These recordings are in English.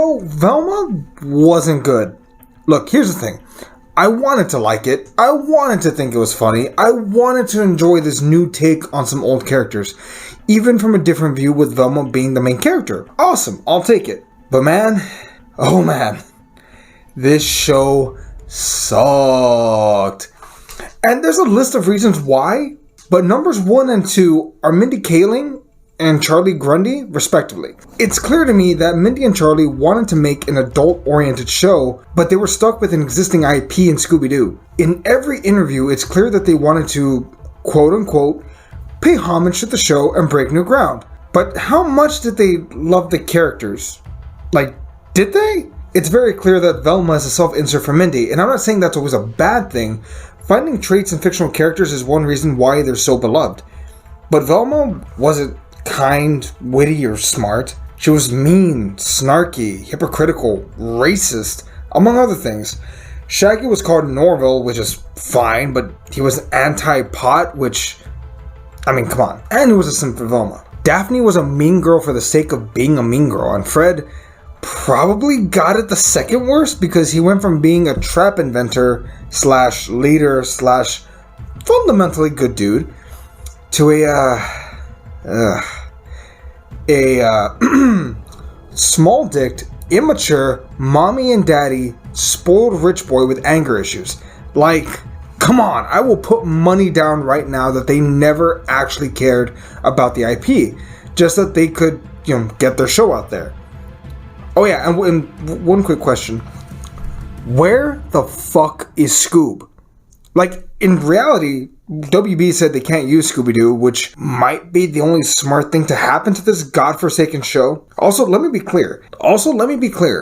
So, Velma wasn't good. Look, here's the thing. I wanted to like it. I wanted to think it was funny. I wanted to enjoy this new take on some old characters. Even from a different view with Velma being the main character. Awesome, I'll take it. But man, oh man, this show sucked. And there's a list of reasons why, but numbers 1 and 2 are Mindy Kaling and Charlie Grundy, respectively. It's clear to me that Mindy and Charlie wanted to make an adult-oriented show, but they were stuck with an existing IP in Scooby Doo. In every interview, it's clear that they wanted to, quote-unquote, pay homage to the show and break new ground. But how much did they love the characters? Like, did they? It's very clear that Velma is a self-insert for Mindy, and I'm not saying that's always a bad thing. Finding traits in fictional characters is one reason why they're so beloved. But Velma wasn't kind, witty, or smart. She was mean, snarky, hypocritical, racist, among other things. Shaggy was called Norville, which is fine, but he was anti-pot, which, I mean, come on. And he was a simp for Velma. Daphne was a mean girl for the sake of being a mean girl, and Fred probably got it the second worst because he went from being a trap inventor / leader / fundamentally good dude to a small-dicked, immature, mommy and daddy, spoiled rich boy with anger issues. Like, come on, I will put money down right now that they never actually cared about the IP, just that they could, get their show out there. Oh yeah, and one quick question. Where the fuck is Scoob? Like, in reality, WB said they can't use Scooby Doo, which might be the only smart thing to happen to this godforsaken show. Also, let me be clear.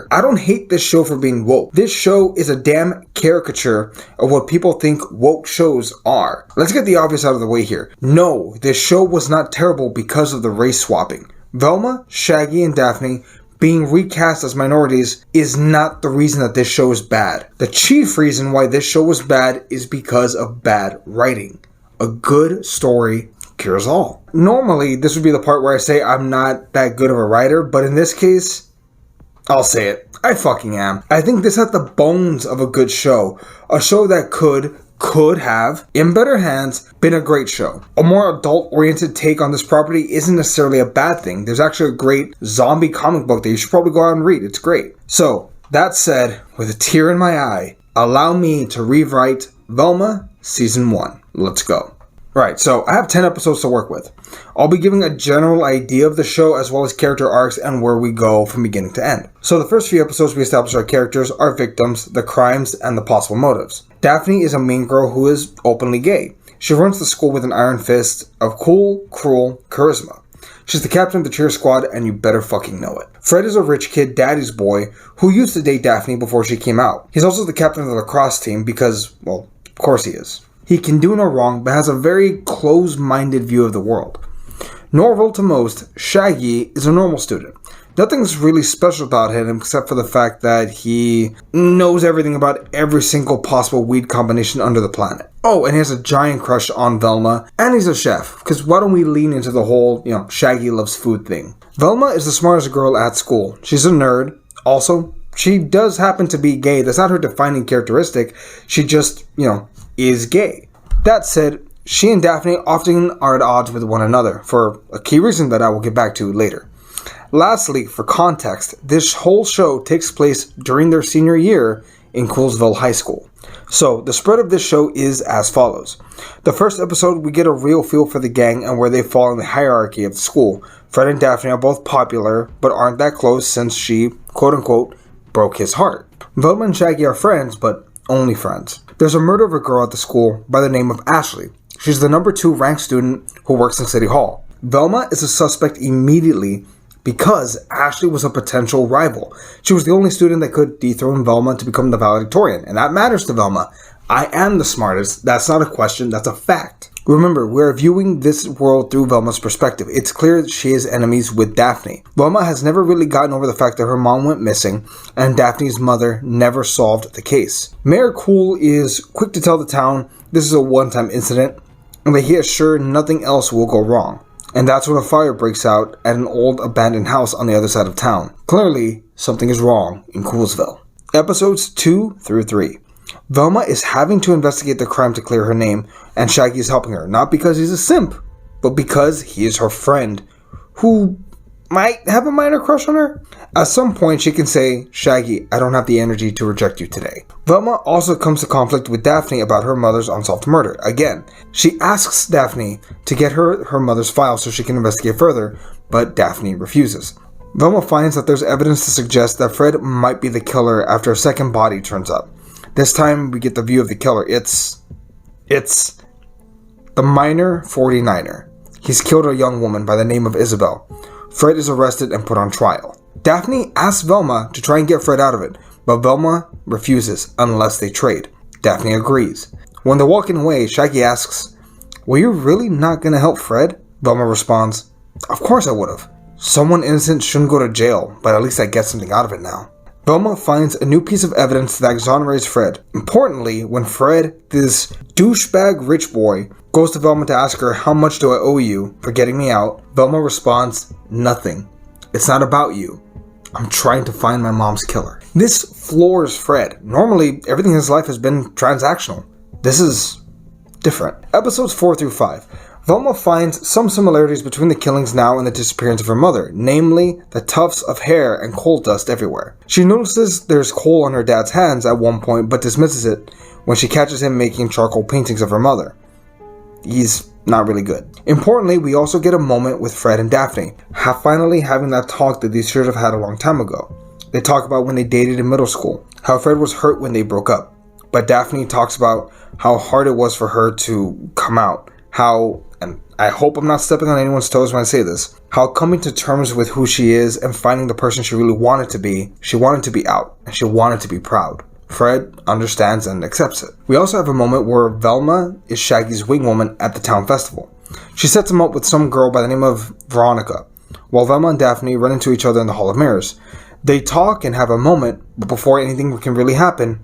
I don't hate this show for being woke. This show is a damn caricature of what people think woke shows are. Let's get the obvious out of the way here. No, this show was not terrible because of the race swapping. Velma, Shaggy, and Daphne being recast as minorities is not the reason that this show is bad. The chief reason why this show was bad is because of bad writing. A good story cures all. Normally, this would be the part where I say I'm not that good of a writer, but in this case, I'll say it. I fucking am. I think this had the bones of a good show. A show that could have, in better hands, been a great show. A more adult-oriented take on this property isn't necessarily a bad thing. There's actually a great zombie comic book that you should probably go out and read. It's great. So, that said, with a tear in my eye, allow me to rewrite Velma Season 1. Let's go. Right, so I have 10 episodes to work with. I'll be giving a general idea of the show as well as character arcs and where we go from beginning to end. So the first few episodes we establish our characters, our victims, the crimes, and the possible motives. Daphne is a mean girl who is openly gay. She runs the school with an iron fist of cool, cruel charisma. She's the captain of the cheer squad and you better fucking know it. Fred is a rich kid, daddy's boy, who used to date Daphne before she came out. He's also the captain of the lacrosse team because, well, of course he is. He can do no wrong, but has a very close-minded view of the world. Norville to most, Shaggy is a normal student. Nothing's really special about him except for the fact that he knows everything about every single possible weed combination under the planet. Oh, and he has a giant crush on Velma, and he's a chef, because why don't we lean into the whole, Shaggy loves food thing. Velma is the smartest girl at school. She's a nerd. Also, she does happen to be gay. That's not her defining characteristic. She just, is gay. That said, she and Daphne often are at odds with one another, for a key reason that I will get back to later. Lastly, for context, this whole show takes place during their senior year in Coolsville High School. So, the spread of this show is as follows. The first episode, we get a real feel for the gang and where they fall in the hierarchy of the school. Fred and Daphne are both popular, but aren't that close since she, quote-unquote, broke his heart. Velma and Shaggy are friends, but only friends. There's a murder of a girl at the school by the name of Ashley. She's the number 2 ranked student who works in City Hall. Velma is a suspect immediately because Ashley was a potential rival. She was the only student that could dethrone Velma to become the valedictorian, and that matters to Velma. I am the smartest. That's not a question, that's a fact. Remember, we're viewing this world through Velma's perspective. It's clear that she is enemies with Daphne. Velma has never really gotten over the fact that her mom went missing, and Daphne's mother never solved the case. Mayor Cool is quick to tell the town this is a one-time incident, and that he is sure nothing else will go wrong. And that's when a fire breaks out at an old abandoned house on the other side of town. Clearly, something is wrong in Coolsville. Episodes 2 through 3. Velma is having to investigate the crime to clear her name, and Shaggy is helping her, not because he's a simp, but because he is her friend, who might have a minor crush on her. At some point, she can say, "Shaggy, I don't have the energy to reject you today." Velma also comes to conflict with Daphne about her mother's unsolved murder. Again, she asks Daphne to get her mother's file so she can investigate further, but Daphne refuses. Velma finds that there's evidence to suggest that Fred might be the killer after a second body turns up. This time, we get the view of the killer. It's the minor 49er. He's killed a young woman by the name of Isabel. Fred is arrested and put on trial. Daphne asks Velma to try and get Fred out of it, but Velma refuses unless they trade. Daphne agrees. When they're walking away, Shaggy asks, "Were you really not going to help Fred?" Velma responds, "Of course I would have. Someone innocent shouldn't go to jail, but at least I get something out of it now." Velma finds a new piece of evidence that exonerates Fred. Importantly, when Fred, this douchebag rich boy, goes to Velma to ask her, "How much do I owe you for getting me out?" Velma responds, "Nothing. It's not about you. I'm trying to find my mom's killer." This floors Fred. Normally, everything in his life has been transactional. This is different. Episodes 4 through 5. Velma finds some similarities between the killings now and the disappearance of her mother, namely the tufts of hair and coal dust everywhere. She notices there's coal on her dad's hands at one point, but dismisses it when she catches him making charcoal paintings of her mother. He's not really good. Importantly, we also get a moment with Fred and Daphne, finally having that talk that they should have had a long time ago. They talk about when they dated in middle school, how Fred was hurt when they broke up, but Daphne talks about how hard it was for her to come out, how, and I hope I'm not stepping on anyone's toes when I say this, how coming to terms with who she is and finding the person she really wanted to be, she wanted to be out, and she wanted to be proud. Fred understands and accepts it. We also have a moment where Velma is Shaggy's wingwoman at the town festival. She sets him up with some girl by the name of Veronica, while Velma and Daphne run into each other in the Hall of Mirrors. They talk and have a moment, but before anything can really happen,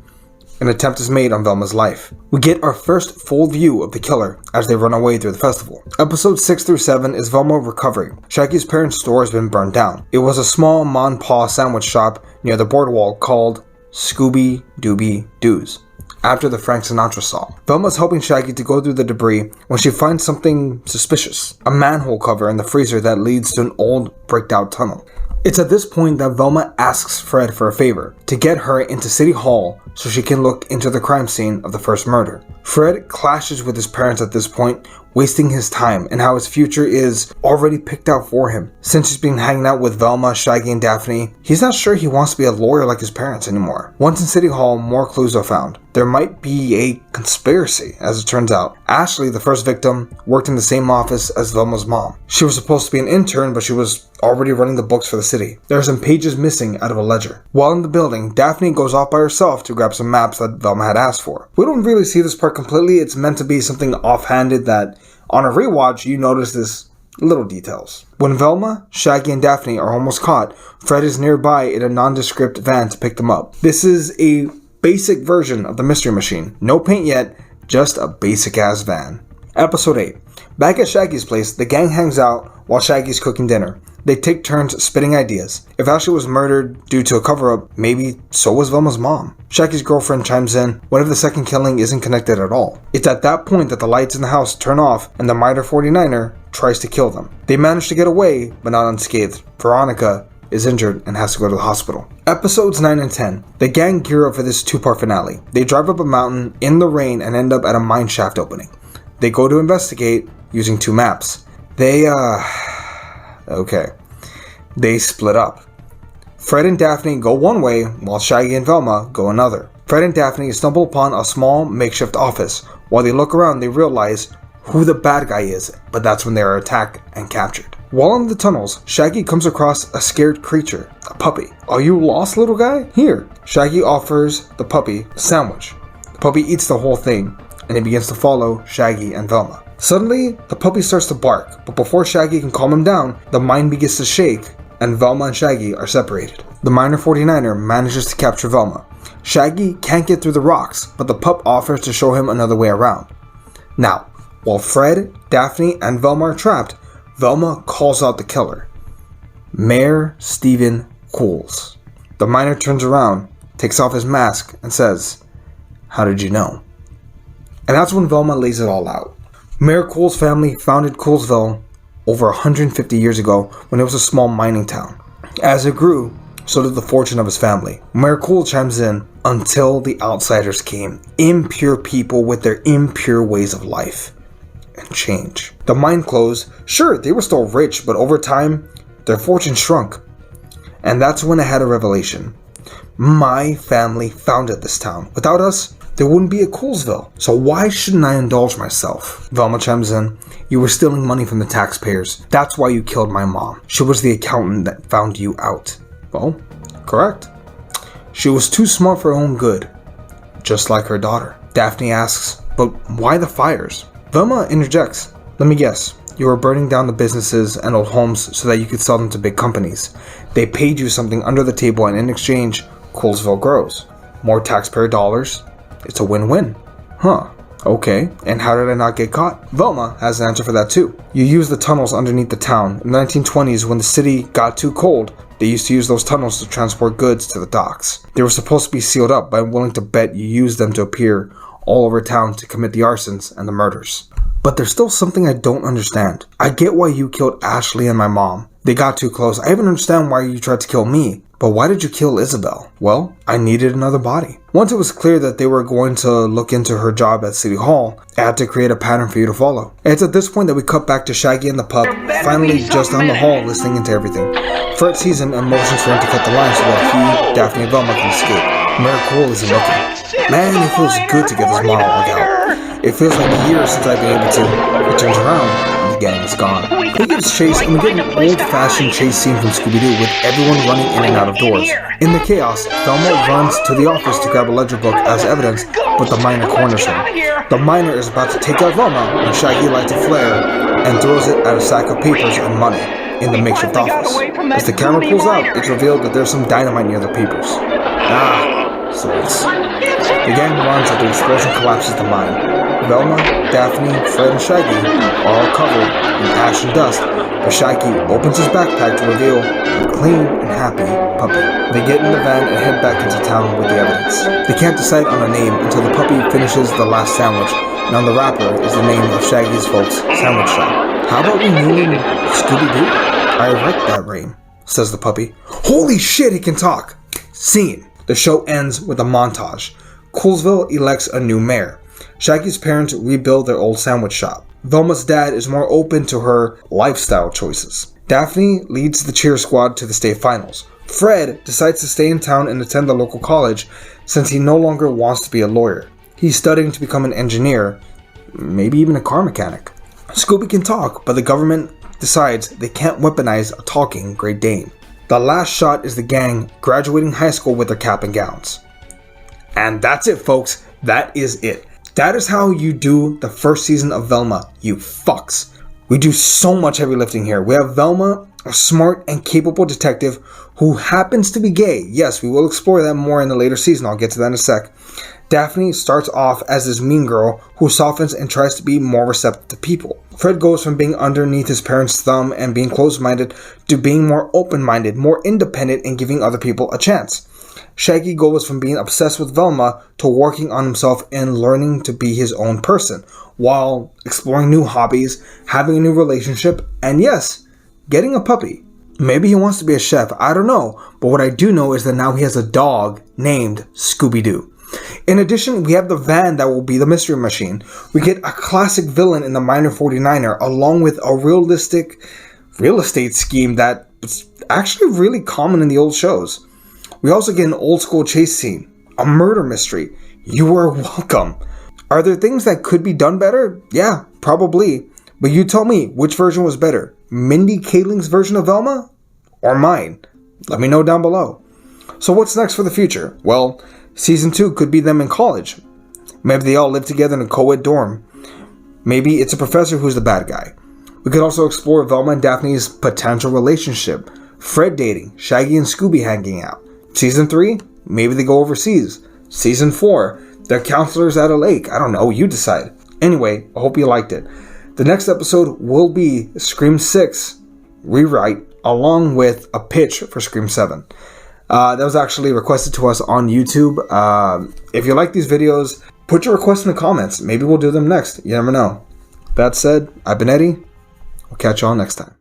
an attempt is made on Velma's life. We get our first full view of the killer as they run away through the festival. Episodes 6 through 7 is Velma recovering. Shaggy's parents' store has been burned down. It was a small ma-and-pa sandwich shop near the boardwalk called Scooby Doo's, after the Frank Sinatra song. Velma's helping Shaggy to go through the debris when she finds something suspicious, a manhole cover in the freezer that leads to an old bricked out tunnel. It's at this point that Velma asks Fred for a favor, to get her into City Hall so she can look into the crime scene of the first murder. Fred clashes with his parents at this point, wasting his time and how his future is already picked out for him. Since he's been hanging out with Velma, Shaggy, and Daphne, he's not sure he wants to be a lawyer like his parents anymore. Once in City Hall, more clues are found. There might be a conspiracy, as it turns out. Ashley, the first victim, worked in the same office as Velma's mom. She was supposed to be an intern, but she was already running the books for the city. There are some pages missing out of a ledger. While in the building, Daphne goes off by herself to grab some maps that Velma had asked for. We don't really see this part completely. It's meant to be something offhanded that, on a rewatch, you notice this little details. When Velma, Shaggy, and Daphne are almost caught, Fred is nearby in a nondescript van to pick them up. This is a basic version of the Mystery Machine. No paint yet, just a basic-ass van. Episode 8. Back at Shaggy's place, the gang hangs out while Shaggy's cooking dinner. They take turns spitting ideas. If Ashley was murdered due to a cover-up, maybe so was Velma's mom. Shaggy's girlfriend chimes in, what if the second killing isn't connected at all? It's at that point that the lights in the house turn off and the minor 49er tries to kill them. They manage to get away, but not unscathed. Veronica is injured and has to go to the hospital. Episodes 9 and 10. The gang gear up for this two-part finale. They drive up a mountain in the rain and end up at a mine shaft opening. They go to investigate using two maps. They split up. Fred and Daphne go one way, while Shaggy and Velma go another. Fred and Daphne stumble upon a small makeshift office. While they look around, they realize who the bad guy is, but that's when they are attacked and captured. While in the tunnels, Shaggy comes across a scared creature, a puppy. Are you lost, little guy? Here. Shaggy offers the puppy a sandwich. The puppy eats the whole thing, and it begins to follow Shaggy and Velma. Suddenly, the puppy starts to bark, but before Shaggy can calm him down, the mine begins to shake, and Velma and Shaggy are separated. The minor 49er manages to capture Velma. Shaggy can't get through the rocks, but the pup offers to show him another way around. Now, while Fred, Daphne, and Velma are trapped, Velma calls out the killer, Mayor Stephen Cools. The miner turns around, takes off his mask, and says, "How did you know?" And that's when Velma lays it all out. Mayor Cools' family founded Coolsville over 150 years ago when it was a small mining town. As it grew, so did the fortune of his family. Mayor Cool chimes in, until the outsiders came, impure people with their impure ways of life, and change. The mine closed. Sure, they were still rich, but over time, their fortune shrunk. And that's when I had a revelation. My family founded this town. Without us, there wouldn't be a Coolsville. So why shouldn't I indulge myself? Velma chimes in, you were stealing money from the taxpayers. That's why you killed my mom. She was the accountant that found you out. Well, correct. She was too smart for her own good. Just like her daughter. Daphne asks, but why the fires? Velma interjects, let me guess. You were burning down the businesses and old homes so that you could sell them to big companies. They paid you something under the table and in exchange, Coolsville grows. More taxpayer dollars. It's a win-win. Huh. Okay. And how did I not get caught? Velma has an answer for that too. You used the tunnels underneath the town. In the 1920s, when the city got too cold, they used to use those tunnels to transport goods to the docks. They were supposed to be sealed up, but I'm willing to bet you used them to appear all over town to commit the arsons and the murders. But there's still something I don't understand. I get why you killed Ashley and my mom. They got too close. I even understand why you tried to kill me. But why did you kill Isabel? Well, I needed another body. Once it was clear that they were going to look into her job at City Hall, I had to create a pattern for you to follow. And it's at this point that we cut back to Shaggy and the pup, finally just down the hall listening into everything. Fred sees him and motions for him to cut the line so that he, Daphne, and Velma can escape. Mayor Cool isn't looking. Man, it feels good to get this monologue out. It feels like years since I've been able to. It turns around, and the gang is gone. He gives chase, and we get an old-fashioned chase scene from Scooby Doo with everyone running in and out of doors. In the chaos, Velma runs to the office to grab a ledger book as evidence, but the miner corners her. The miner is about to take out Velma when Shaggy lights a flare and throws it at a sack of papers and money in the makeshift office. As the camera pulls out, it's revealed that there's some dynamite near the papers. Swords. The gang runs as the explosion collapses the mine. Velma, Daphne, Fred, and Shaggy are all covered in ash and dust, but Shaggy opens his backpack to reveal a clean and happy puppy. They get in the van and head back into town with the evidence. They can't decide on a name until the puppy finishes the last sandwich, and on the wrapper is the name of Shaggy's folks' sandwich shop. How about we name him Scooby Doo? I like that name, says the puppy. Holy shit, he can talk! Scene. The show ends with a montage. Coolsville elects a new mayor. Shaggy's parents rebuild their old sandwich shop. Velma's dad is more open to her lifestyle choices. Daphne leads the cheer squad to the state finals. Fred decides to stay in town and attend the local college since he no longer wants to be a lawyer. He's studying to become an engineer, maybe even a car mechanic. Scooby can talk, but the government decides they can't weaponize a talking Great Dane. The last shot is the gang graduating high school with their cap and gowns. And that's it, folks. That is it. That is how you do the first season of Velma, you fucks. We do so much heavy lifting here. We have Velma, a smart and capable detective who happens to be gay. Yes, we will explore that more in the later season. I'll get to that in a sec. Daphne starts off as this mean girl who softens and tries to be more receptive to people. Fred goes from being underneath his parents' thumb and being closed-minded to being more open-minded, more independent, and giving other people a chance. Shaggy goes from being obsessed with Velma to working on himself and learning to be his own person, while exploring new hobbies, having a new relationship, and yes, getting a puppy. Maybe he wants to be a chef, I don't know, but what I do know is that now he has a dog named Scooby Doo. In addition, we have the van that will be the mystery machine. We get a classic villain in the Miner 49er, along with a realistic real estate scheme that was actually really common in the old shows. We also get an old school chase scene, a murder mystery. You are welcome. Are there things that could be done better? Yeah, probably. But you tell me, which version was better? Mindy Kaling's version of Velma? Or mine? Let me know down below. So what's next for the future? Well, Season 2 could be them in college. Maybe they all live together in a co-ed dorm. Maybe it's a professor who's the bad guy. We could also explore Velma and Daphne's potential relationship. Fred dating, Shaggy and Scooby hanging out. Season 3, maybe they go overseas. Season 4, they're counselors at a lake. I don't know, you decide. Anyway, I hope you liked it. The next episode will be Scream 6 Rewrite, along with a pitch for Scream 7. That was actually requested to us on YouTube. If you like these videos, put your requests in the comments. Maybe we'll do them next. You never know. That said, I've been Eddie. We'll catch y'all next time.